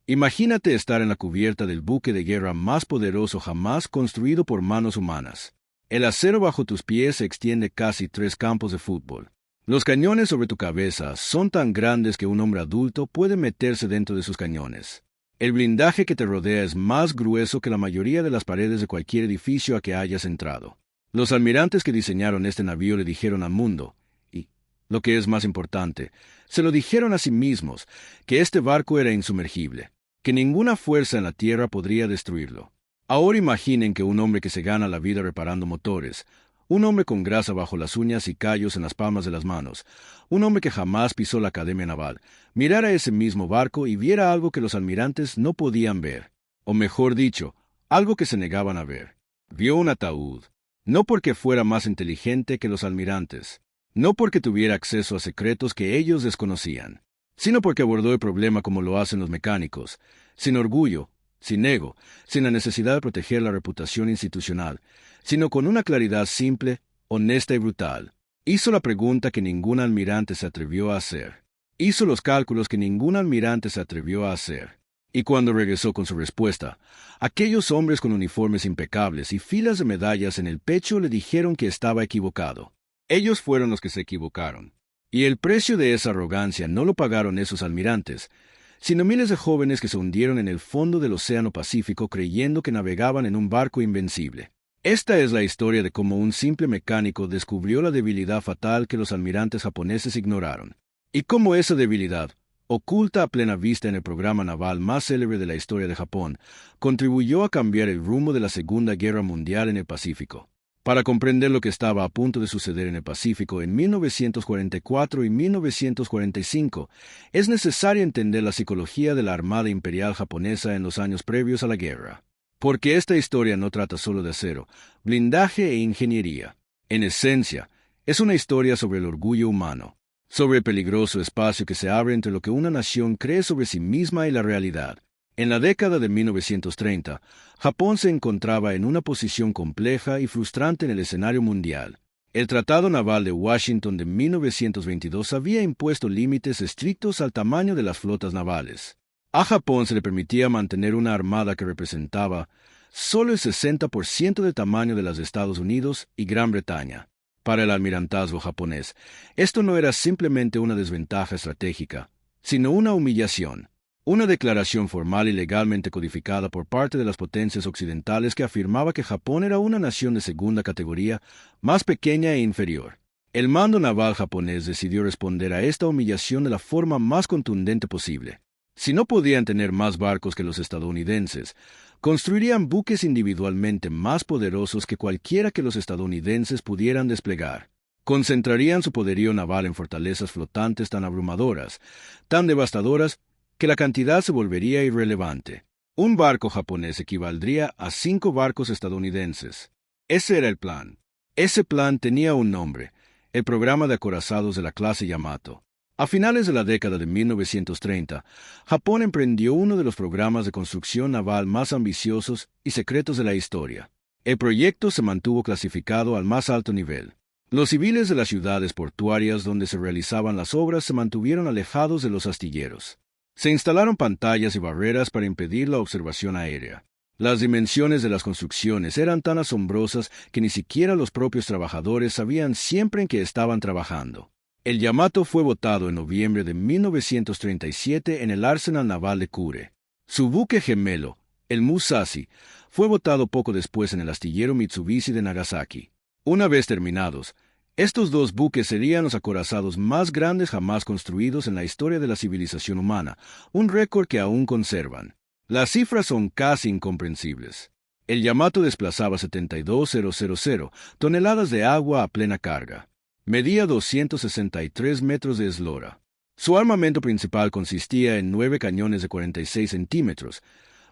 Imagínate estar en la cubierta del buque de guerra más poderoso jamás construido por manos humanas. El acero bajo tus pies se extiende casi 3 campos de fútbol. Los cañones sobre tu cabeza son tan grandes que un hombre adulto puede meterse dentro de sus cañones. El blindaje que te rodea es más grueso que la mayoría de las paredes de cualquier edificio a que hayas entrado. Los almirantes que diseñaron este navío le dijeron al mundo, y, lo que es más importante, se lo dijeron a sí mismos, que este barco era insumergible, que ninguna fuerza en la tierra podría destruirlo. Ahora imaginen que un hombre que se gana la vida reparando motores, un hombre con grasa bajo las uñas y callos en las palmas de las manos, un hombre que jamás pisó la academia naval, mirara ese mismo barco y viera algo que los almirantes no podían ver, o mejor dicho, algo que se negaban a ver. Vio un ataúd, no porque fuera más inteligente que los almirantes, no porque tuviera acceso a secretos que ellos desconocían, sino porque abordó el problema como lo hacen los mecánicos, sin orgullo, sin ego, sin la necesidad de proteger la reputación institucional, sino con una claridad simple, honesta y brutal. Hizo la pregunta que ningún almirante se atrevió a hacer. Hizo los cálculos que ningún almirante se atrevió a hacer. Y cuando regresó con su respuesta, aquellos hombres con uniformes impecables y filas de medallas en el pecho le dijeron que estaba equivocado. Ellos fueron los que se equivocaron. Y el precio de esa arrogancia no lo pagaron esos almirantes, sino miles de jóvenes que se hundieron en el fondo del Océano Pacífico creyendo que navegaban en un barco invencible. Esta es la historia de cómo un simple mecánico descubrió la debilidad fatal que los almirantes japoneses ignoraron, y cómo esa debilidad, oculta a plena vista en el programa naval más célebre de la historia de Japón, contribuyó a cambiar el rumbo de la Segunda Guerra Mundial en el Pacífico. Para comprender lo que estaba a punto de suceder en el Pacífico en 1944 y 1945, es necesario entender la psicología de la Armada Imperial japonesa en los años previos a la guerra. Porque esta historia no trata solo de acero, blindaje e ingeniería. En esencia, es una historia sobre el orgullo humano, sobre el peligroso espacio que se abre entre lo que una nación cree sobre sí misma y la realidad. En la década de 1930, Japón se encontraba en una posición compleja y frustrante en el escenario mundial. El Tratado Naval de Washington de 1922 había impuesto límites estrictos al tamaño de las flotas navales. A Japón se le permitía mantener una armada que representaba solo el 60% del tamaño de las de Estados Unidos y Gran Bretaña. Para el almirantazgo japonés, esto no era simplemente una desventaja estratégica, sino una humillación. Una declaración formal y legalmente codificada por parte de las potencias occidentales que afirmaba que Japón era una nación de segunda categoría, más pequeña e inferior. El mando naval japonés decidió responder a esta humillación de la forma más contundente posible. Si no podían tener más barcos que los estadounidenses, construirían buques individualmente más poderosos que cualquiera que los estadounidenses pudieran desplegar. Concentrarían su poderío naval en fortalezas flotantes tan abrumadoras, tan devastadoras, que la cantidad se volvería irrelevante. Un barco japonés equivaldría a 5 barcos estadounidenses. Ese era el plan. Ese plan tenía un nombre, el programa de acorazados de la clase Yamato. A finales de la década de 1930, Japón emprendió uno de los programas de construcción naval más ambiciosos y secretos de la historia. El proyecto se mantuvo clasificado al más alto nivel. Los civiles de las ciudades portuarias donde se realizaban las obras se mantuvieron alejados de los astilleros. Se instalaron pantallas y barreras para impedir la observación aérea. Las dimensiones de las construcciones eran tan asombrosas que ni siquiera los propios trabajadores sabían siempre en qué estaban trabajando. El Yamato fue botado en noviembre de 1937 en el arsenal naval de Kure. Su buque gemelo, el Musashi, fue botado poco después en el astillero Mitsubishi de Nagasaki. Una vez terminados, estos 2 buques serían los acorazados más grandes jamás construidos en la historia de la civilización humana, un récord que aún conservan. Las cifras son casi incomprensibles. El Yamato desplazaba 72,000 toneladas de agua a plena carga. Medía 263 metros de eslora. Su armamento principal consistía en 9 cañones de 46 centímetros,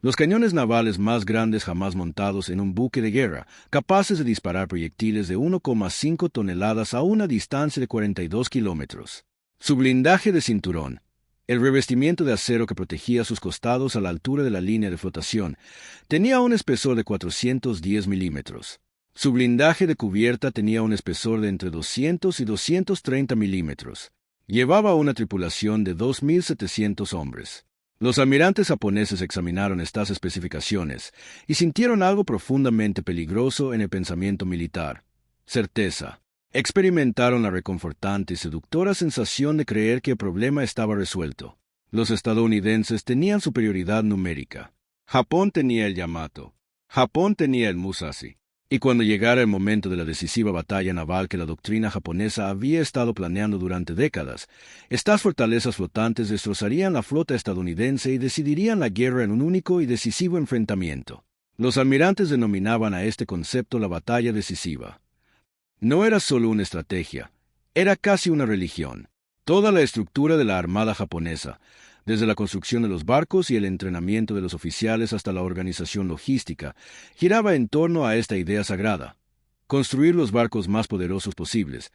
los cañones navales más grandes jamás montados en un buque de guerra, capaces de disparar proyectiles de 1,5 toneladas a una distancia de 42 kilómetros. Su blindaje de cinturón, el revestimiento de acero que protegía sus costados a la altura de la línea de flotación, tenía un espesor de 410 milímetros. Su blindaje de cubierta tenía un espesor de entre 200 y 230 milímetros. Llevaba una tripulación de 2.700 hombres. Los almirantes japoneses examinaron estas especificaciones y sintieron algo profundamente peligroso en el pensamiento militar: certeza. Experimentaron la reconfortante y seductora sensación de creer que el problema estaba resuelto. Los estadounidenses tenían superioridad numérica. Japón tenía el Yamato. Japón tenía el Musashi. Y cuando llegara el momento de la decisiva batalla naval que la doctrina japonesa había estado planeando durante décadas, estas fortalezas flotantes destrozarían la flota estadounidense y decidirían la guerra en un único y decisivo enfrentamiento. Los almirantes denominaban a este concepto la batalla decisiva. No era solo una estrategia, era casi una religión. Toda la estructura de la armada japonesa, desde la construcción de los barcos y el entrenamiento de los oficiales hasta la organización logística, giraba en torno a esta idea sagrada: construir los barcos más poderosos posibles,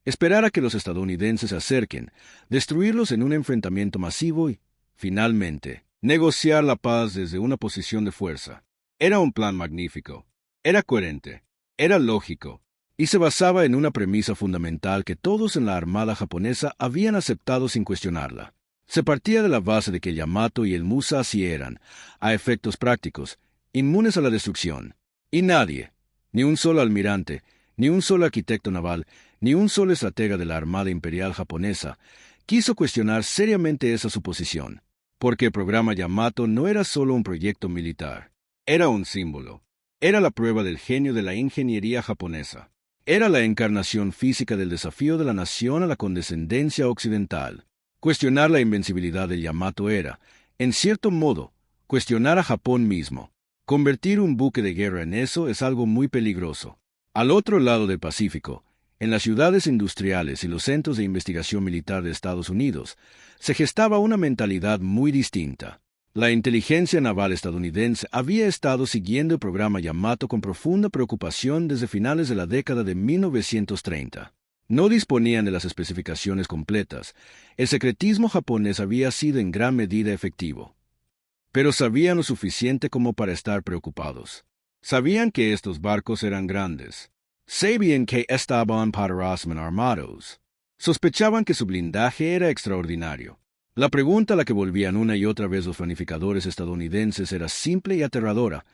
esperar a que los estadounidenses se acerquen, destruirlos en un enfrentamiento masivo y, finalmente, negociar la paz desde una posición de fuerza. Era un plan magnífico, era coherente, era lógico, y se basaba en una premisa fundamental que todos en la armada japonesa habían aceptado sin cuestionarla. Se partía de la base de que el Yamato y el Musashi eran, a efectos prácticos, inmunes a la destrucción. Y nadie, ni un solo almirante, ni un solo arquitecto naval, ni un solo estratega de la Armada Imperial japonesa, quiso cuestionar seriamente esa suposición, porque el programa Yamato no era solo un proyecto militar. Era un símbolo. Era la prueba del genio de la ingeniería japonesa. Era la encarnación física del desafío de la nación a la condescendencia occidental. Cuestionar la invencibilidad del Yamato era, en cierto modo, cuestionar a Japón mismo. Convertir un buque de guerra en eso es algo muy peligroso. Al otro lado del Pacífico, en las ciudades industriales y los centros de investigación militar de Estados Unidos, se gestaba una mentalidad muy distinta. La inteligencia naval estadounidense había estado siguiendo el programa Yamato con profunda preocupación desde finales de la década de 1930. No disponían de las especificaciones completas. El secretismo japonés había sido en gran medida efectivo. Pero sabían lo suficiente como para estar preocupados. Sabían que estos barcos eran grandes. Sabían que estaban poderosamente armados. Sospechaban que su blindaje era extraordinario. La pregunta a la que volvían una y otra vez los planificadores estadounidenses era simple y aterradora: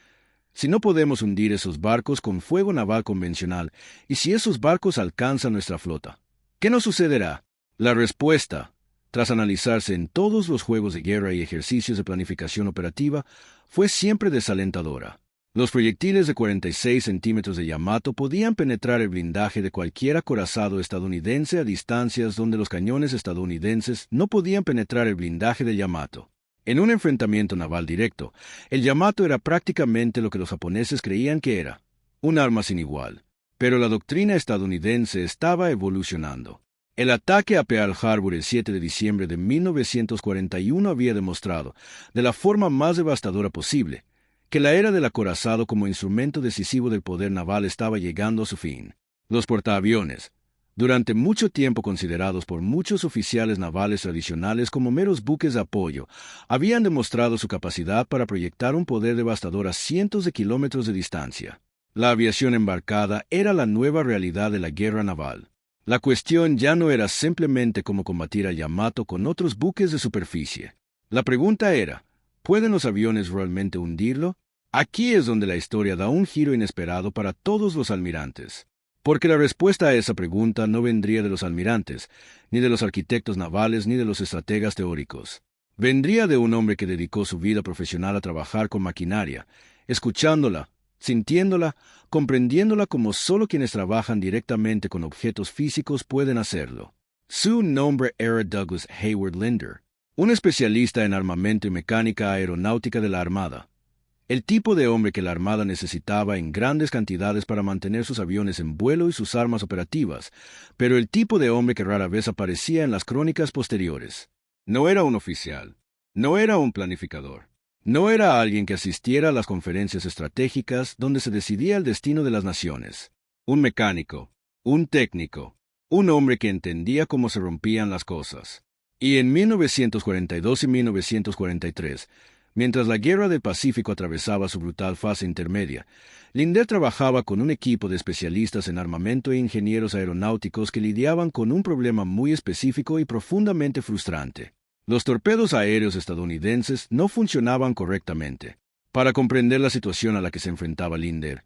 si no podemos hundir esos barcos con fuego naval convencional, y si esos barcos alcanzan nuestra flota, ¿qué nos sucederá? La respuesta, tras analizarse en todos los juegos de guerra y ejercicios de planificación operativa, fue siempre desalentadora. Los proyectiles de 46 centímetros de Yamato podían penetrar el blindaje de cualquier acorazado estadounidense a distancias donde los cañones estadounidenses no podían penetrar el blindaje del Yamato. En un enfrentamiento naval directo, el Yamato era prácticamente lo que los japoneses creían que era: un arma sin igual. Pero la doctrina estadounidense estaba evolucionando. El ataque a Pearl Harbor el 7 de diciembre de 1941 había demostrado, de la forma más devastadora posible, que la era del acorazado como instrumento decisivo del poder naval estaba llegando a su fin. Los portaaviones, durante mucho tiempo considerados por muchos oficiales navales tradicionales como meros buques de apoyo, habían demostrado su capacidad para proyectar un poder devastador a cientos de kilómetros de distancia. La aviación embarcada era la nueva realidad de la guerra naval. La cuestión ya no era simplemente cómo combatir al Yamato con otros buques de superficie. La pregunta era: ¿pueden los aviones realmente hundirlo? Aquí es donde la historia da un giro inesperado para todos los almirantes. Porque la respuesta a esa pregunta no vendría de los almirantes, ni de los arquitectos navales, ni de los estrategas teóricos. Vendría de un hombre que dedicó su vida profesional a trabajar con maquinaria, escuchándola, sintiéndola, comprendiéndola como solo quienes trabajan directamente con objetos físicos pueden hacerlo. Su nombre era Douglas Hayward Linder, un especialista en armamento y mecánica aeronáutica de la Armada. El tipo de hombre que la Armada necesitaba en grandes cantidades para mantener sus aviones en vuelo y sus armas operativas, pero el tipo de hombre que rara vez aparecía en las crónicas posteriores. No era un oficial, no era un planificador, no era alguien que asistiera a las conferencias estratégicas donde se decidía el destino de las naciones. Un mecánico, un técnico, un hombre que entendía cómo se rompían las cosas. Y en 1942 y 1943, mientras la Guerra del Pacífico atravesaba su brutal fase intermedia, Linder trabajaba con un equipo de especialistas en armamento e ingenieros aeronáuticos que lidiaban con un problema muy específico y profundamente frustrante: Los torpedos aéreos estadounidenses no funcionaban correctamente. Para comprender la situación a la que se enfrentaba Linder,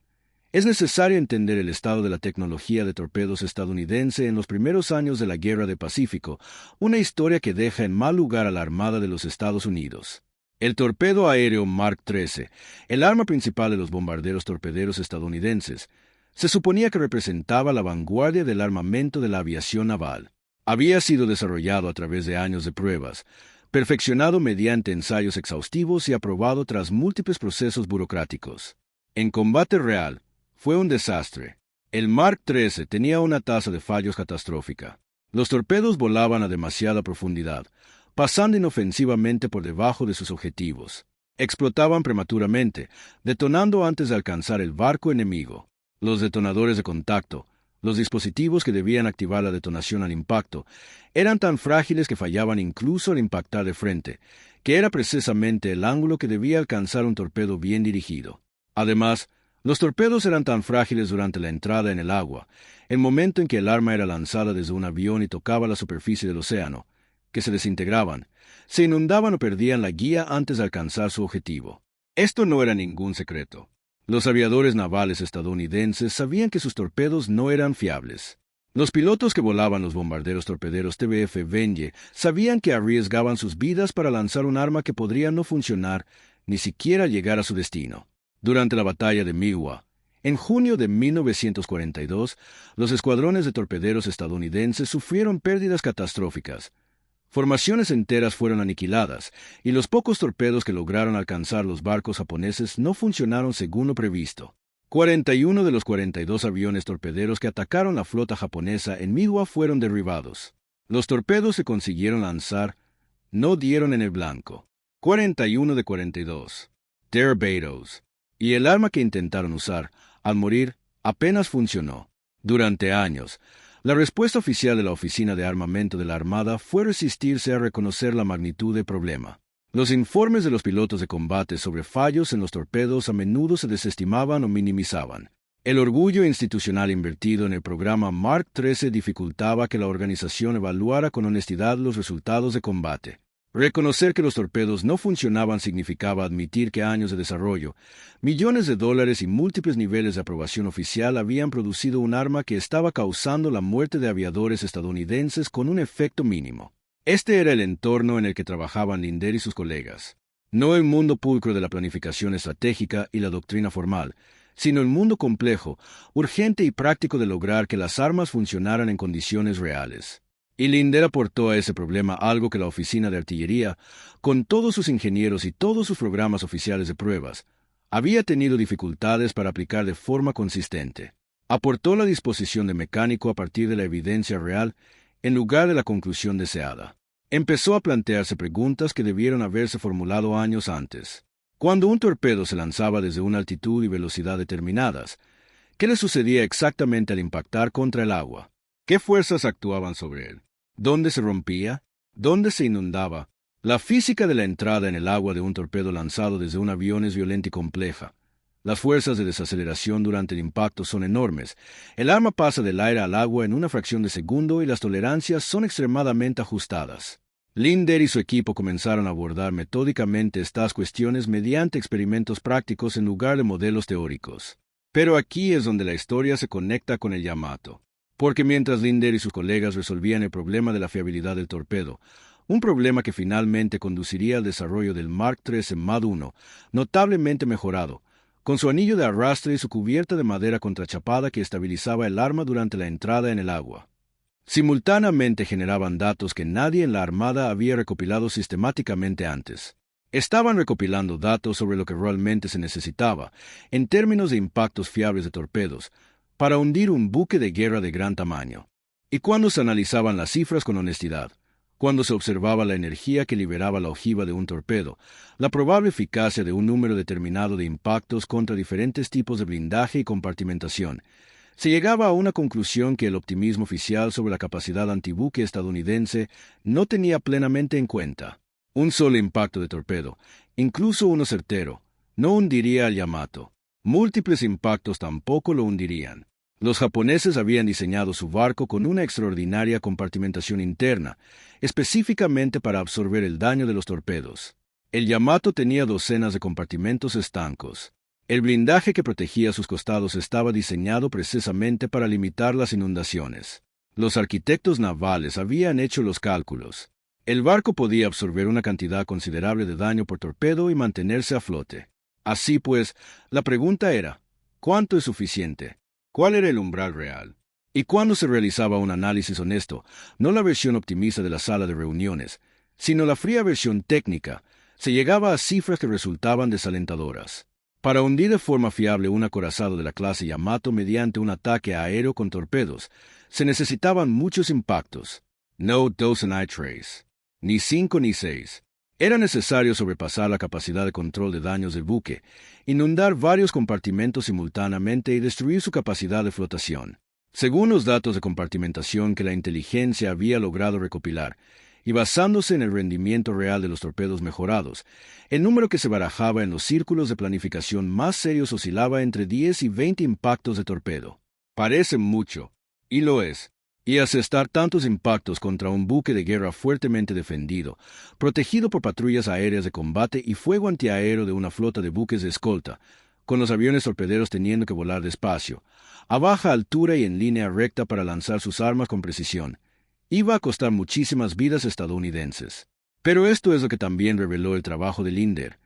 es necesario entender el estado de la tecnología de torpedos estadounidense en los primeros años de la Guerra del Pacífico, una historia que deja en mal lugar a la Armada de los Estados Unidos. El torpedo aéreo Mark 13, el arma principal de los bombarderos torpederos estadounidenses, se suponía que representaba la vanguardia del armamento de la aviación naval. Había sido desarrollado a través de años de pruebas, perfeccionado mediante ensayos exhaustivos y aprobado tras múltiples procesos burocráticos. En combate real, fue un desastre. El Mark 13 tenía una tasa de fallos catastrófica. Los torpedos volaban a demasiada profundidad, pasando inofensivamente por debajo de sus objetivos. Explotaban prematuramente, detonando antes de alcanzar el barco enemigo. Los detonadores de contacto, los dispositivos que debían activar la detonación al impacto, eran tan frágiles que fallaban incluso al impactar de frente, que era precisamente el ángulo que debía alcanzar un torpedo bien dirigido. Además, los torpedos eran tan frágiles durante la entrada en el agua, el momento en que el arma era lanzada desde un avión y tocaba la superficie del océano, que se desintegraban, se inundaban o perdían la guía antes de alcanzar su objetivo. Esto no era ningún secreto. Los aviadores navales estadounidenses sabían que sus torpedos no eran fiables. Los pilotos que volaban los bombarderos torpederos TBF Venje sabían que arriesgaban sus vidas para lanzar un arma que podría no funcionar, ni siquiera llegar a su destino. Durante la batalla de Miwa, en junio de 1942, los escuadrones de torpederos estadounidenses sufrieron pérdidas catastróficas. Formaciones enteras fueron aniquiladas, y los pocos torpedos que lograron alcanzar los barcos japoneses no funcionaron según lo previsto. 41 de los 42 aviones torpederos que atacaron la flota japonesa en Miwa fueron derribados. Los torpedos que consiguieron lanzar no dieron en el blanco. 41 de 42. Torpedos. Y el arma que intentaron usar, al morir, apenas funcionó. Durante años, la respuesta oficial de la Oficina de Armamento de la Armada fue resistirse a reconocer la magnitud del problema. Los informes de los pilotos de combate sobre fallos en los torpedos a menudo se desestimaban o minimizaban. El orgullo institucional invertido en el programa Mark 13 dificultaba que la organización evaluara con honestidad los resultados de combate. Reconocer que los torpedos no funcionaban significaba admitir que años de desarrollo, millones de dólares y múltiples niveles de aprobación oficial habían producido un arma que estaba causando la muerte de aviadores estadounidenses con un efecto mínimo. Este era el entorno en el que trabajaban Linder y sus colegas. No el mundo pulcro de la planificación estratégica y la doctrina formal, sino el mundo complejo, urgente y práctico de lograr que las armas funcionaran en condiciones reales. Y Linder aportó a ese problema algo que la Oficina de Artillería, con todos sus ingenieros y todos sus programas oficiales de pruebas, había tenido dificultades para aplicar de forma consistente. Aportó la disposición de mecánico a partir de la evidencia real en lugar de la conclusión deseada. Empezó a plantearse preguntas que debieron haberse formulado años antes. Cuando un torpedo se lanzaba desde una altitud y velocidad determinadas, ¿qué le sucedía exactamente al impactar contra el agua? ¿Qué fuerzas actuaban sobre él? ¿Dónde se rompía? ¿Dónde se inundaba? La física de la entrada en el agua de un torpedo lanzado desde un avión es violenta y compleja. Las fuerzas de desaceleración durante el impacto son enormes. El arma pasa del aire al agua en una fracción de segundo y las tolerancias son extremadamente ajustadas. Linder y su equipo comenzaron a abordar metódicamente estas cuestiones mediante experimentos prácticos en lugar de modelos teóricos. Pero aquí es donde la historia se conecta con el Yamato. Porque mientras Linder y sus colegas resolvían el problema de la fiabilidad del torpedo, un problema que finalmente conduciría al desarrollo del Mark 13 Mad 1, notablemente mejorado, con su anillo de arrastre y su cubierta de madera contrachapada que estabilizaba el arma durante la entrada en el agua. Simultáneamente generaban datos que nadie en la Armada había recopilado sistemáticamente antes. Estaban recopilando datos sobre lo que realmente se necesitaba, en términos de impactos fiables de torpedos, para hundir un buque de guerra de gran tamaño. Y cuando se analizaban las cifras con honestidad, cuando se observaba la energía que liberaba la ojiva de un torpedo, la probable eficacia de un número determinado de impactos contra diferentes tipos de blindaje y compartimentación, se llegaba a una conclusión que el optimismo oficial sobre la capacidad antibuque estadounidense no tenía plenamente en cuenta. Un solo impacto de torpedo, incluso uno certero, no hundiría al Yamato. Múltiples impactos tampoco lo hundirían. Los japoneses habían diseñado su barco con una extraordinaria compartimentación interna, específicamente para absorber el daño de los torpedos. El Yamato tenía docenas de compartimentos estancos. El blindaje que protegía sus costados estaba diseñado precisamente para limitar las inundaciones. Los arquitectos navales habían hecho los cálculos. El barco podía absorber una cantidad considerable de daño por torpedo y mantenerse a flote. Así pues, la pregunta era, ¿cuánto es suficiente? ¿Cuál era el umbral real? Y cuando se realizaba un análisis honesto, no la versión optimista de la sala de reuniones, sino la fría versión técnica, se llegaba a cifras que resultaban desalentadoras. Para hundir de forma fiable un acorazado de la clase Yamato mediante un ataque aéreo con torpedos, se necesitaban muchos impactos. No 2 ni 3, ni 5 ni 6. Era necesario sobrepasar la capacidad de control de daños del buque, inundar varios compartimentos simultáneamente y destruir su capacidad de flotación. Según los datos de compartimentación que la inteligencia había logrado recopilar, y basándose en el rendimiento real de los torpedos mejorados, el número que se barajaba en los círculos de planificación más serios oscilaba entre 10 y 20 impactos de torpedo. Parece mucho, y lo es. Y asestar tantos impactos contra un buque de guerra fuertemente defendido, protegido por patrullas aéreas de combate y fuego antiaéreo de una flota de buques de escolta, con los aviones torpederos teniendo que volar despacio, a baja altura y en línea recta para lanzar sus armas con precisión, iba a costar muchísimas vidas estadounidenses. Pero esto es lo que también reveló el trabajo de Linder,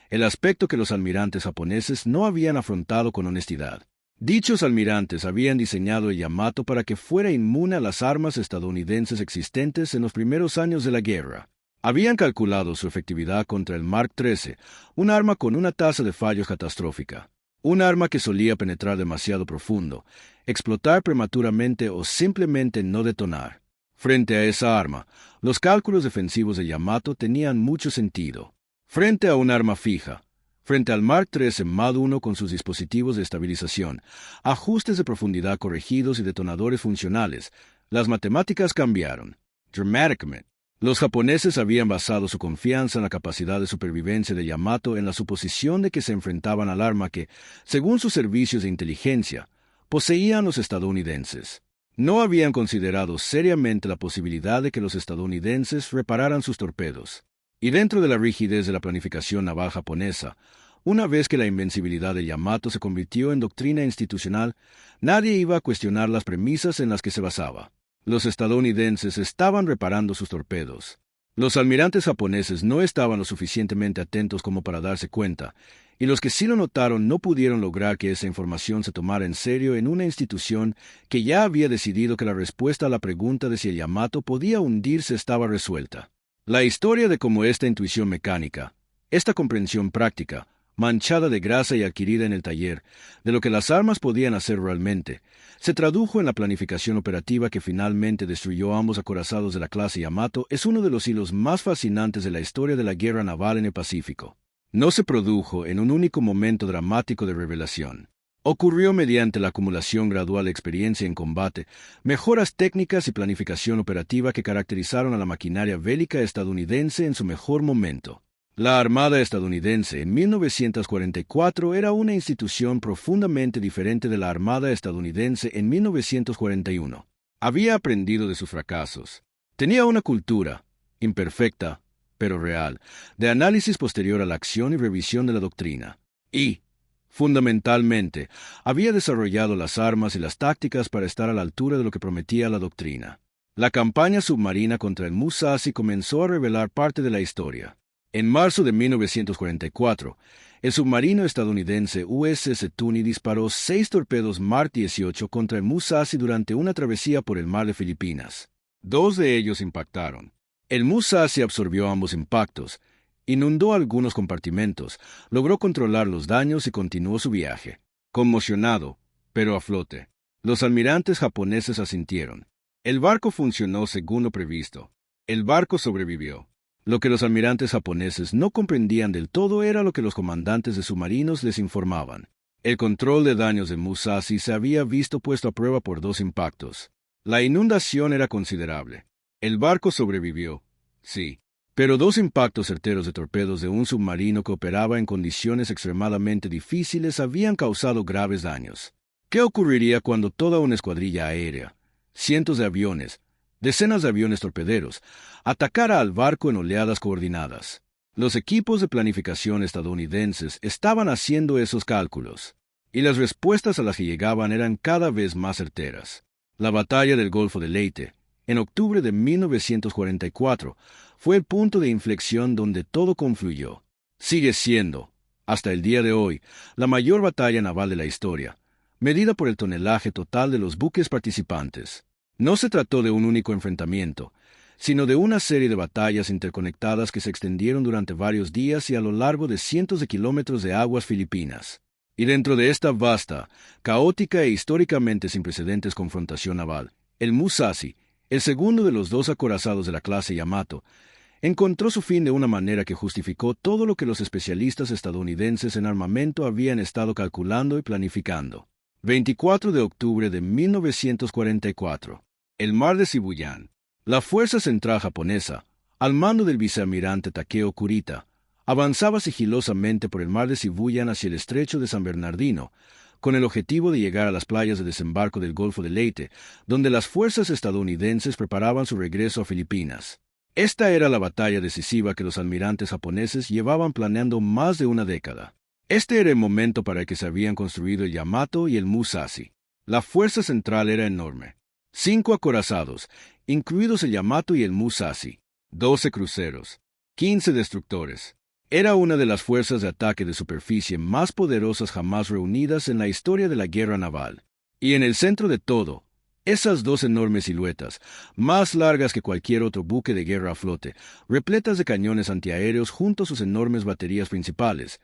el aspecto que los almirantes japoneses no habían afrontado con honestidad. Dichos almirantes habían diseñado el Yamato para que fuera inmune a las armas estadounidenses existentes en los primeros años de la guerra. Habían calculado su efectividad contra el Mark 13, un arma con una tasa de fallos catastrófica. Un arma que solía penetrar demasiado profundo, explotar prematuramente o simplemente no detonar. Frente a esa arma, los cálculos defensivos de Yamato tenían mucho sentido. Frente a un arma fija, frente al Mark 13 Mad 1 con sus dispositivos de estabilización, ajustes de profundidad corregidos y detonadores funcionales, las matemáticas cambiaron. Dramaticamente. Los japoneses habían basado su confianza en la capacidad de supervivencia de Yamato en la suposición de que se enfrentaban al arma que, según sus servicios de inteligencia, poseían los estadounidenses. No habían considerado seriamente la posibilidad de que los estadounidenses repararan sus torpedos. Y dentro de la rigidez de la planificación naval japonesa, una vez que la invencibilidad de Yamato se convirtió en doctrina institucional, nadie iba a cuestionar las premisas en las que se basaba. Los estadounidenses estaban reparando sus torpedos. Los almirantes japoneses no estaban lo suficientemente atentos como para darse cuenta, y los que sí lo notaron no pudieron lograr que esa información se tomara en serio en una institución que ya había decidido que la respuesta a la pregunta de si el Yamato podía hundirse estaba resuelta. La historia de cómo esta intuición mecánica, esta comprensión práctica, manchada de grasa y adquirida en el taller, de lo que las armas podían hacer realmente, se tradujo en la planificación operativa que finalmente destruyó ambos acorazados de la clase Yamato, es uno de los hilos más fascinantes de la historia de la guerra naval en el Pacífico. No se produjo en un único momento dramático de revelación. Ocurrió mediante la acumulación gradual de experiencia en combate, mejoras técnicas y planificación operativa que caracterizaron a la maquinaria bélica estadounidense en su mejor momento. La Armada estadounidense en 1944 era una institución profundamente diferente de la Armada estadounidense en 1941. Había aprendido de sus fracasos. Tenía una cultura, imperfecta, pero real, de análisis posterior a la acción y revisión de la doctrina. Y, fundamentalmente, había desarrollado las armas y las tácticas para estar a la altura de lo que prometía la doctrina. La campaña submarina contra el Musashi comenzó a revelar parte de la historia. En marzo de 1944, el submarino estadounidense USS Tunney disparó 6 torpedos Mark 18 contra el Musashi durante una travesía por el mar de Filipinas. 2 de ellos impactaron. El Musashi absorbió ambos impactos, inundó algunos compartimentos, logró controlar los daños y continuó su viaje. Conmocionado, pero a flote. Los almirantes japoneses asintieron. El barco funcionó según lo previsto. El barco sobrevivió. Lo que los almirantes japoneses no comprendían del todo era lo que los comandantes de submarinos les informaban. El control de daños de Musashi se había visto puesto a prueba por 2 impactos. La inundación era considerable. El barco sobrevivió, sí, pero 2 impactos certeros de torpedos de un submarino que operaba en condiciones extremadamente difíciles habían causado graves daños. ¿Qué ocurriría cuando toda una escuadrilla aérea, cientos de aviones, decenas de aviones torpederos, atacara al barco en oleadas coordinadas? Los equipos de planificación estadounidenses estaban haciendo esos cálculos, y las respuestas a las que llegaban eran cada vez más certeras. La batalla del Golfo de Leyte, en octubre de 1944, fue el punto de inflexión donde todo confluyó. Sigue siendo, hasta el día de hoy, la mayor batalla naval de la historia, medida por el tonelaje total de los buques participantes. No se trató de un único enfrentamiento, sino de una serie de batallas interconectadas que se extendieron durante varios días y a lo largo de cientos de kilómetros de aguas filipinas. Y dentro de esta vasta, caótica e históricamente sin precedentes confrontación naval, el Musashi, el segundo de los dos acorazados de la clase Yamato, encontró su fin de una manera que justificó todo lo que los especialistas estadounidenses en armamento habían estado calculando y planificando. 24 de octubre de 1944. El mar de Shibuyan. La Fuerza Central Japonesa, al mando del vicealmirante Takeo Kurita, avanzaba sigilosamente por el mar de Shibuyan hacia el estrecho de San Bernardino, con el objetivo de llegar a las playas de desembarco del Golfo de Leyte, donde las fuerzas estadounidenses preparaban su regreso a Filipinas. Esta era la batalla decisiva que los almirantes japoneses llevaban planeando más de una década. Este era el momento para el que se habían construido el Yamato y el Musashi. La fuerza central era enorme. 5 acorazados, incluidos el Yamato y el Musashi, 12 cruceros, 15 destructores. Era una de las fuerzas de ataque de superficie más poderosas jamás reunidas en la historia de la guerra naval. Y en el centro de todo, esas 2 enormes siluetas, más largas que cualquier otro buque de guerra a flote, repletas de cañones antiaéreos junto a sus enormes baterías principales,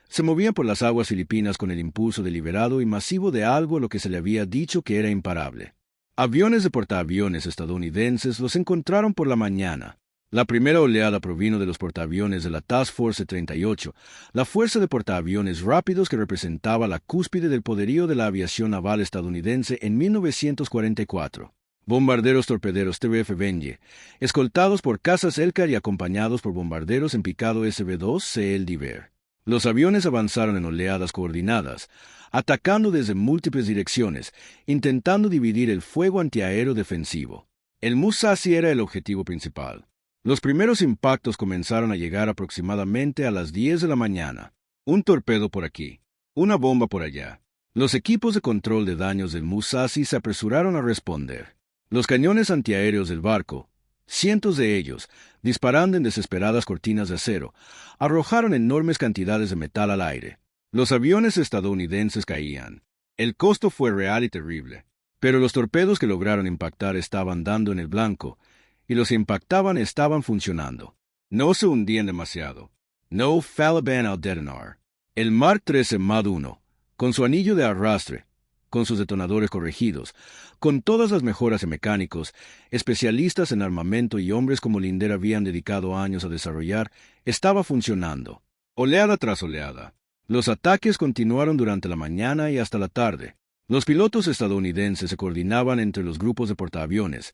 se movían por las aguas filipinas con el impulso deliberado y masivo de algo a lo que se le había dicho que era imparable. Aviones de portaaviones estadounidenses los encontraron por la mañana. La primera oleada provino de los portaaviones de la Task Force 38, la fuerza de portaaviones rápidos que representaba la cúspide del poderío de la aviación naval estadounidense en 1944. Bombarderos torpederos TBF Benje, escoltados por cazas Elcar y acompañados por bombarderos en picado SB-2 CL Diver. Los aviones avanzaron en oleadas coordinadas, atacando desde múltiples direcciones, intentando dividir el fuego antiaéreo defensivo. El Musashi era el objetivo principal. Los primeros impactos comenzaron a llegar aproximadamente a las 10 de la mañana. Un torpedo por aquí, una bomba por allá. Los equipos de control de daños del Musashi se apresuraron a responder. Los cañones antiaéreos del barco, cientos de ellos, disparando en desesperadas cortinas de acero, arrojaron enormes cantidades de metal al aire. Los aviones estadounidenses caían. El costo fue real y terrible, pero los torpedos que lograron impactar estaban dando en el blanco, y los que impactaban estaban funcionando. No se hundían demasiado. No fallaban al detonar. El Mark 13 Mad 1, con su anillo de arrastre, con sus detonadores corregidos, con todas las mejoras en mecánicos, especialistas en armamento y hombres como Linder habían dedicado años a desarrollar, estaba funcionando. Oleada tras oleada. Los ataques continuaron durante la mañana y hasta la tarde. Los pilotos estadounidenses se coordinaban entre los grupos de portaaviones,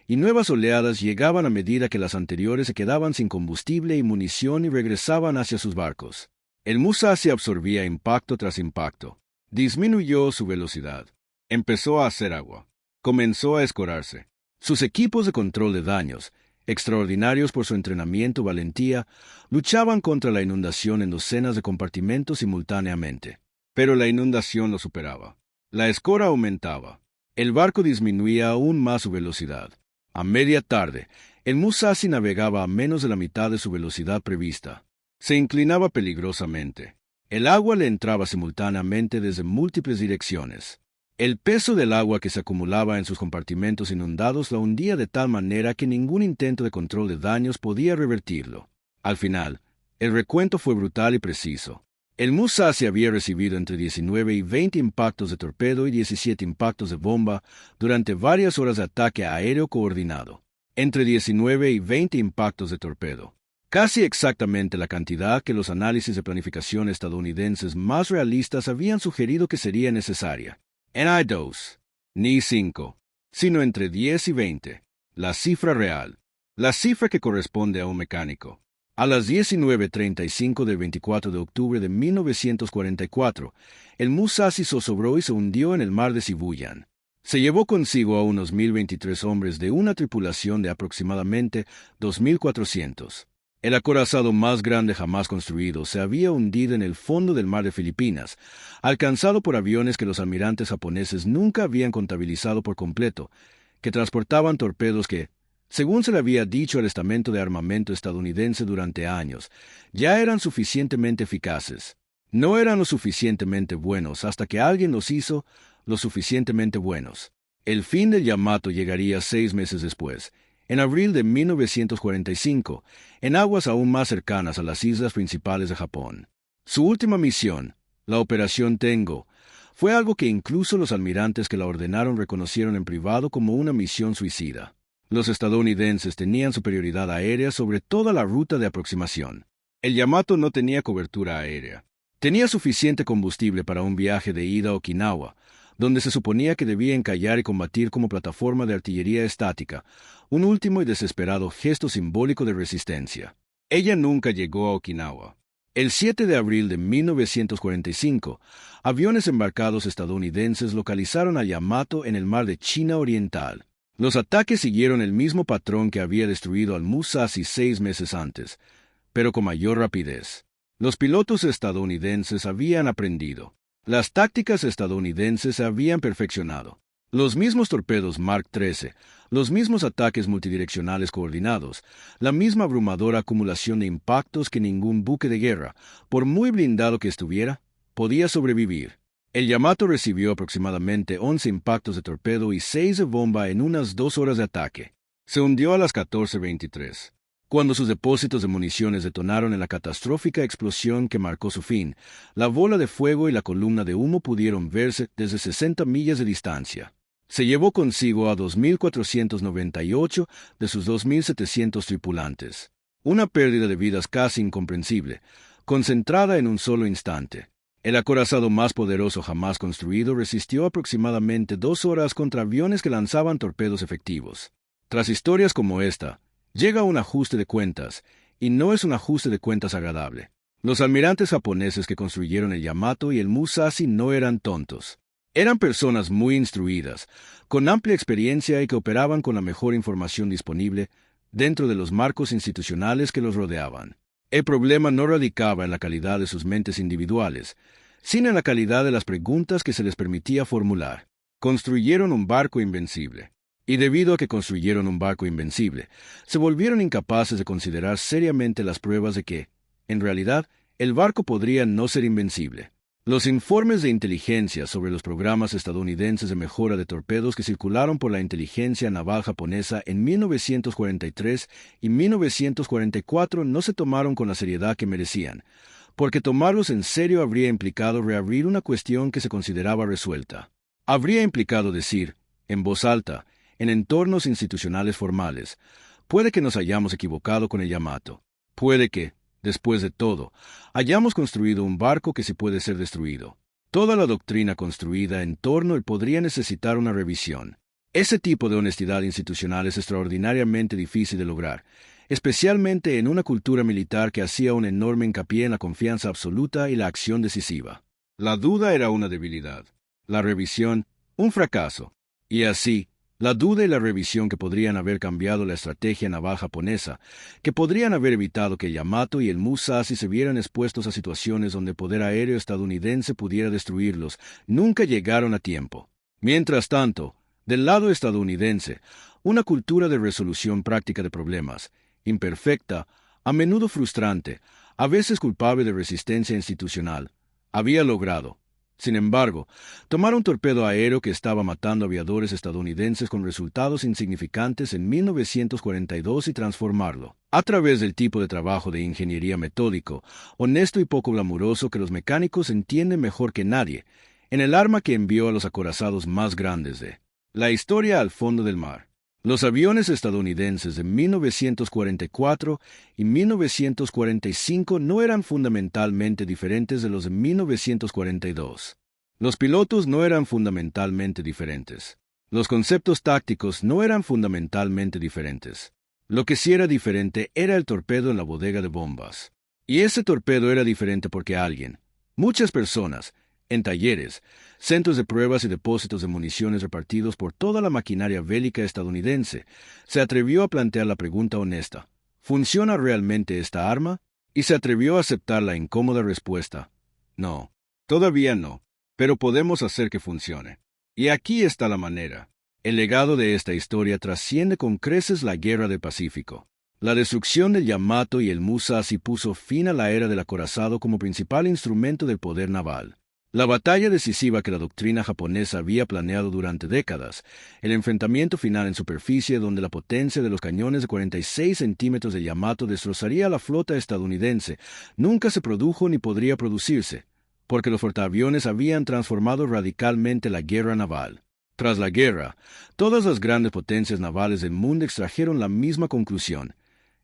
y nuevas oleadas llegaban a medida que las anteriores se quedaban sin combustible y munición y regresaban hacia sus barcos. El Musashi absorbía impacto tras impacto. Disminuyó su velocidad. Empezó a hacer agua. Comenzó a escorarse. Sus equipos de control de daños, extraordinarios por su entrenamiento y valentía, luchaban contra la inundación en docenas de compartimentos simultáneamente. Pero la inundación lo superaba. La escora aumentaba. El barco disminuía aún más su velocidad. A media tarde, el Musashi navegaba a menos de la mitad de su velocidad prevista. Se inclinaba peligrosamente. El agua le entraba simultáneamente desde múltiples direcciones. El peso del agua que se acumulaba en sus compartimentos inundados la hundía de tal manera que ningún intento de control de daños podía revertirlo. Al final, el recuento fue brutal y preciso. El Musashi había recibido entre 19 y 20 impactos de torpedo y 17 impactos de bomba durante varias horas de ataque aéreo coordinado. Entre 19 y 20 impactos de torpedo. Casi exactamente la cantidad que los análisis de planificación estadounidenses más realistas habían sugerido que sería necesaria. Ni 2, ni 5, sino entre 10 y 20. La cifra real. La cifra que corresponde a un mecánico. A las 19:35 del 24 de octubre de 1944, el Musashi zozobró y se hundió en el mar de Sibuyan. Se llevó consigo a unos 1.023 hombres de una tripulación de aproximadamente 2.400. El acorazado más grande jamás construido se había hundido en el fondo del mar de Filipinas, alcanzado por aviones que los almirantes japoneses nunca habían contabilizado por completo, que transportaban torpedos que, según se le había dicho al estamento de armamento estadounidense durante años, ya eran suficientemente eficaces. No eran lo suficientemente buenos hasta que alguien los hizo lo suficientemente buenos. El fin del Yamato llegaría 6 meses después, en abril de 1945, en aguas aún más cercanas a las islas principales de Japón. Su última misión, la Operación Tengo, fue algo que incluso los almirantes que la ordenaron reconocieron en privado como una misión suicida. Los estadounidenses tenían superioridad aérea sobre toda la ruta de aproximación. El Yamato no tenía cobertura aérea. Tenía suficiente combustible para un viaje de ida a Okinawa, donde se suponía que debía encallar y combatir como plataforma de artillería estática, un último y desesperado gesto simbólico de resistencia. Ella nunca llegó a Okinawa. El 7 de abril de 1945, aviones embarcados estadounidenses localizaron a Yamato en el mar de China Oriental. Los ataques siguieron el mismo patrón que había destruido al Musashi 6 meses antes, pero con mayor rapidez. Los pilotos estadounidenses habían aprendido. Las tácticas estadounidenses se habían perfeccionado. Los mismos torpedos Mark 13, los mismos ataques multidireccionales coordinados, la misma abrumadora acumulación de impactos que ningún buque de guerra, por muy blindado que estuviera, podía sobrevivir. El Yamato recibió aproximadamente 11 impactos de torpedo y 6 de bomba en unas 2 horas de ataque. Se hundió a las 14:23. Cuando sus depósitos de municiones detonaron en la catastrófica explosión que marcó su fin, la bola de fuego y la columna de humo pudieron verse desde 60 millas de distancia. Se llevó consigo a 2.498 de sus 2.700 tripulantes. Una pérdida de vidas casi incomprensible, concentrada en un solo instante. El acorazado más poderoso jamás construido resistió aproximadamente 2 horas contra aviones que lanzaban torpedos efectivos. Tras historias como esta, llega un ajuste de cuentas, y no es un ajuste de cuentas agradable. Los almirantes japoneses que construyeron el Yamato y el Musashi no eran tontos. Eran personas muy instruidas, con amplia experiencia y que operaban con la mejor información disponible dentro de los marcos institucionales que los rodeaban. El problema no radicaba en la calidad de sus mentes individuales, sino en la calidad de las preguntas que se les permitía formular. Construyeron un barco invencible. Y debido a que construyeron un barco invencible, se volvieron incapaces de considerar seriamente las pruebas de que, en realidad, el barco podría no ser invencible. Los informes de inteligencia sobre los programas estadounidenses de mejora de torpedos que circularon por la inteligencia naval japonesa en 1943 y 1944 no se tomaron con la seriedad que merecían, porque tomarlos en serio habría implicado reabrir una cuestión que se consideraba resuelta. Habría implicado decir, en voz alta, en entornos institucionales formales, puede que nos hayamos equivocado con el Yamato. Puede que, después de todo, hayamos construido un barco que sí puede ser destruido. Toda la doctrina construida en torno a él podría necesitar una revisión. Ese tipo de honestidad institucional es extraordinariamente difícil de lograr, especialmente en una cultura militar que hacía un enorme hincapié en la confianza absoluta y la acción decisiva. La duda era una debilidad, la revisión, un fracaso, y así, la duda y la revisión que podrían haber cambiado la estrategia naval japonesa, que podrían haber evitado que Yamato y el Musashi se vieran expuestos a situaciones donde el poder aéreo estadounidense pudiera destruirlos, nunca llegaron a tiempo. Mientras tanto, del lado estadounidense, una cultura de resolución práctica de problemas, imperfecta, a menudo frustrante, a veces culpable de resistencia institucional, había logrado, sin embargo, tomar un torpedo aéreo que estaba matando aviadores estadounidenses con resultados insignificantes en 1942 y transformarlo, a través del tipo de trabajo de ingeniería metódico, honesto y poco glamuroso que los mecánicos entienden mejor que nadie, en el arma que envió a los acorazados más grandes de la historia al fondo del mar. Los aviones estadounidenses de 1944 y 1945 no eran fundamentalmente diferentes de los de 1942. Los pilotos no eran fundamentalmente diferentes. Los conceptos tácticos no eran fundamentalmente diferentes. Lo que sí era diferente era el torpedo en la bodega de bombas. Y ese torpedo era diferente porque alguien, muchas personas, en talleres, centros de pruebas y depósitos de municiones repartidos por toda la maquinaria bélica estadounidense, se atrevió a plantear la pregunta honesta: ¿funciona realmente esta arma? Y se atrevió a aceptar la incómoda respuesta: no, todavía no, pero podemos hacer que funcione. Y aquí está la manera. El legado de esta historia trasciende con creces la Guerra del Pacífico. La destrucción del Yamato y el Musashi puso fin a la era del acorazado como principal instrumento del poder naval. La batalla decisiva que la doctrina japonesa había planeado durante décadas, el enfrentamiento final en superficie donde la potencia de los cañones de 46 centímetros de Yamato destrozaría a la flota estadounidense, nunca se produjo ni podría producirse, porque los portaaviones habían transformado radicalmente la guerra naval. Tras la guerra, todas las grandes potencias navales del mundo extrajeron la misma conclusión.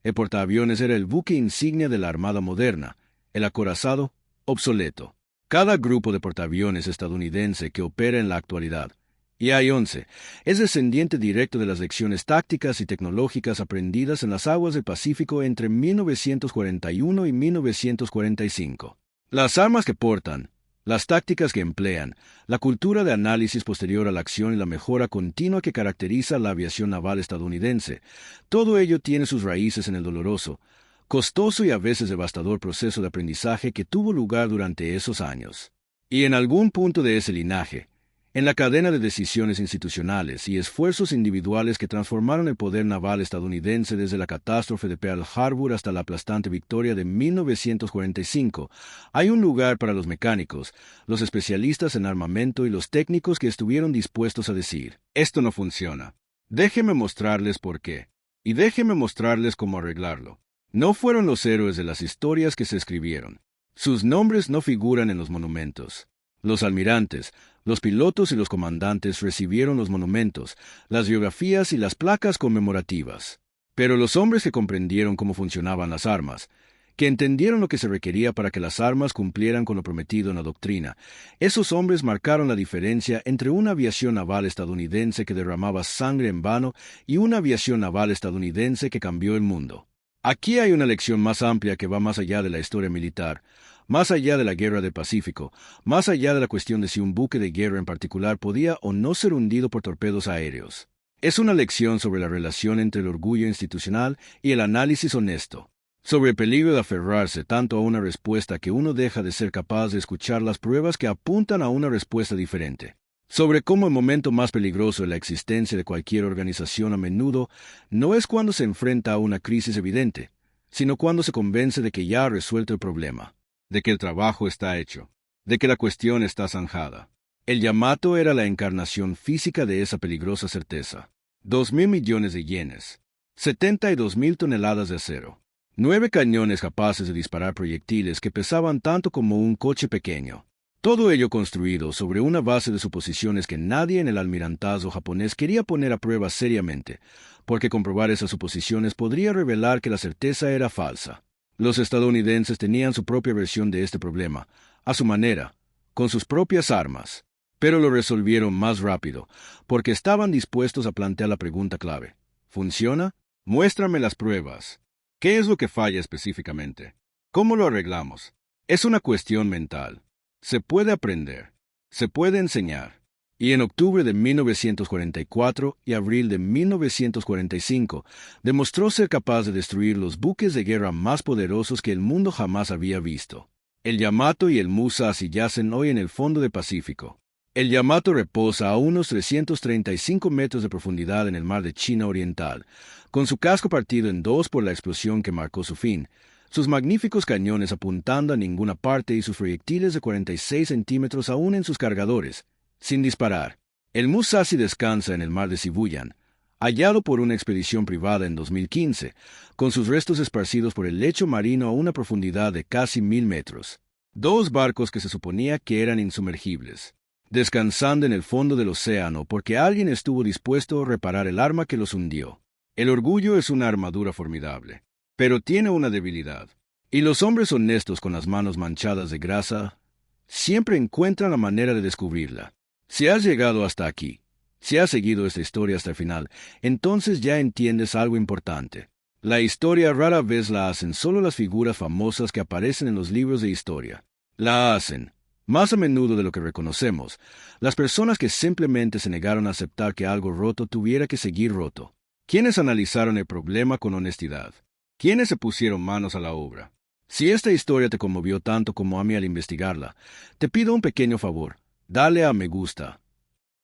El portaaviones era el buque insignia de la Armada moderna, el acorazado, obsoleto. Cada grupo de portaaviones estadounidense que opera en la actualidad, y hay 11, es descendiente directo de las lecciones tácticas y tecnológicas aprendidas en las aguas del Pacífico entre 1941 y 1945. Las armas que portan, las tácticas que emplean, la cultura de análisis posterior a la acción y la mejora continua que caracteriza la aviación naval estadounidense, todo ello tiene sus raíces en el doloroso, costoso y a veces devastador proceso de aprendizaje que tuvo lugar durante esos años. Y en algún punto de ese linaje, en la cadena de decisiones institucionales y esfuerzos individuales que transformaron el poder naval estadounidense desde la catástrofe de Pearl Harbor hasta la aplastante victoria de 1945, hay un lugar para los mecánicos, los especialistas en armamento y los técnicos que estuvieron dispuestos a decir: esto no funciona. Déjenme mostrarles por qué. Y déjenme mostrarles cómo arreglarlo. No fueron los héroes de las historias que se escribieron. Sus nombres no figuran en los monumentos. Los almirantes, los pilotos y los comandantes recibieron los monumentos, las biografías y las placas conmemorativas. Pero los hombres que comprendieron cómo funcionaban las armas, que entendieron lo que se requería para que las armas cumplieran con lo prometido en la doctrina, esos hombres marcaron la diferencia entre una aviación naval estadounidense que derramaba sangre en vano y una aviación naval estadounidense que cambió el mundo. Aquí hay una lección más amplia que va más allá de la historia militar, más allá de la Guerra del Pacífico, más allá de la cuestión de si un buque de guerra en particular podía o no ser hundido por torpedos aéreos. Es una lección sobre la relación entre el orgullo institucional y el análisis honesto, sobre el peligro de aferrarse tanto a una respuesta que uno deja de ser capaz de escuchar las pruebas que apuntan a una respuesta diferente, sobre cómo el momento más peligroso de la existencia de cualquier organización a menudo no es cuando se enfrenta a una crisis evidente, sino cuando se convence de que ya ha resuelto el problema, de que el trabajo está hecho, de que la cuestión está zanjada. El Yamato era la encarnación física de esa peligrosa certeza. 2.000 millones de yenes, 72.000 toneladas de acero, 9 cañones capaces de disparar proyectiles que pesaban tanto como un coche pequeño. Todo ello construido sobre una base de suposiciones que nadie en el almirantazgo japonés quería poner a prueba seriamente, porque comprobar esas suposiciones podría revelar que la certeza era falsa. Los estadounidenses tenían su propia versión de este problema, a su manera, con sus propias armas, pero lo resolvieron más rápido, porque estaban dispuestos a plantear la pregunta clave: ¿funciona? Muéstrame las pruebas. ¿Qué es lo que falla específicamente? ¿Cómo lo arreglamos? Es una cuestión mental. Se puede aprender, se puede enseñar. Y en octubre de 1944 y abril de 1945, demostró ser capaz de destruir los buques de guerra más poderosos que el mundo jamás había visto. El Yamato y el Musashi yacen hoy en el fondo del Pacífico. El Yamato reposa a unos 335 metros de profundidad en el mar de China Oriental, con su casco partido en dos por la explosión que marcó su fin, sus magníficos cañones apuntando a ninguna parte y sus proyectiles de 46 centímetros aún en sus cargadores, sin disparar. El Musashi descansa en el mar de Sibuyan, hallado por una expedición privada en 2015, con sus restos esparcidos por el lecho marino a una profundidad de casi 1.000 metros. 2 barcos que se suponía que eran insumergibles, descansando en el fondo del océano porque alguien estuvo dispuesto a reparar el arma que los hundió. El orgullo es una armadura formidable, pero tiene una debilidad. Y los hombres honestos con las manos manchadas de grasa siempre encuentran la manera de descubrirla. Si has llegado hasta aquí, si has seguido esta historia hasta el final, entonces ya entiendes algo importante. La historia rara vez la hacen solo las figuras famosas que aparecen en los libros de historia. La hacen, más a menudo de lo que reconocemos, las personas que simplemente se negaron a aceptar que algo roto tuviera que seguir roto. Quienes analizaron el problema con honestidad. Quienes se pusieron manos a la obra. Si esta historia te conmovió tanto como a mí al investigarla, te pido un pequeño favor. Dale a me gusta.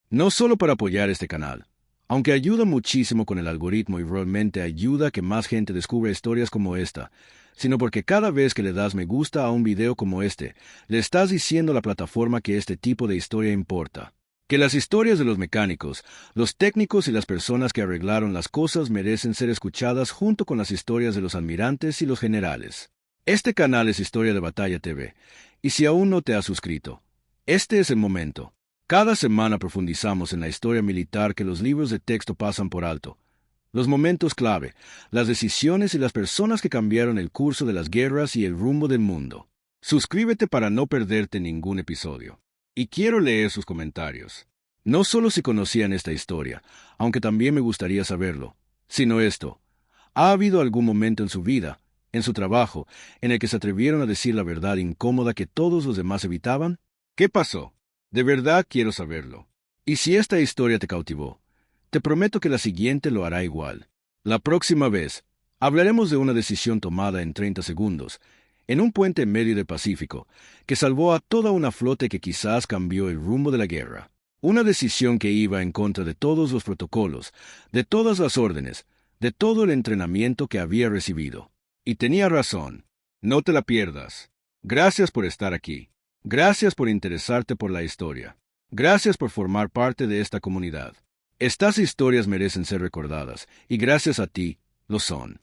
No solo para apoyar este canal, aunque ayuda muchísimo con el algoritmo y realmente ayuda a que más gente descubra historias como esta, sino porque cada vez que le das me gusta a un video como este, le estás diciendo a la plataforma que este tipo de historia importa. Que las historias de los mecánicos, los técnicos y las personas que arreglaron las cosas merecen ser escuchadas junto con las historias de los almirantes y los generales. Este canal es Historia de Batalla TV, y si aún no te has suscrito, este es el momento. Cada semana profundizamos en la historia militar que los libros de texto pasan por alto. Los momentos clave, las decisiones y las personas que cambiaron el curso de las guerras y el rumbo del mundo. Suscríbete para no perderte ningún episodio. Y quiero leer sus comentarios. No solo si conocían esta historia, aunque también me gustaría saberlo, sino esto. ¿Ha habido algún momento en su vida, en su trabajo, en el que se atrevieron a decir la verdad incómoda que todos los demás evitaban? ¿Qué pasó? De verdad quiero saberlo. Y si esta historia te cautivó, te prometo que la siguiente lo hará igual. La próxima vez, hablaremos de una decisión tomada en 30 segundos, en un puente en medio del Pacífico, que salvó a toda una flota que quizás cambió el rumbo de la guerra. Una decisión que iba en contra de todos los protocolos, de todas las órdenes, de todo el entrenamiento que había recibido. Y tenía razón. No te la pierdas. Gracias por estar aquí. Gracias por interesarte por la historia. Gracias por formar parte de esta comunidad. Estas historias merecen ser recordadas, y gracias a ti, lo son.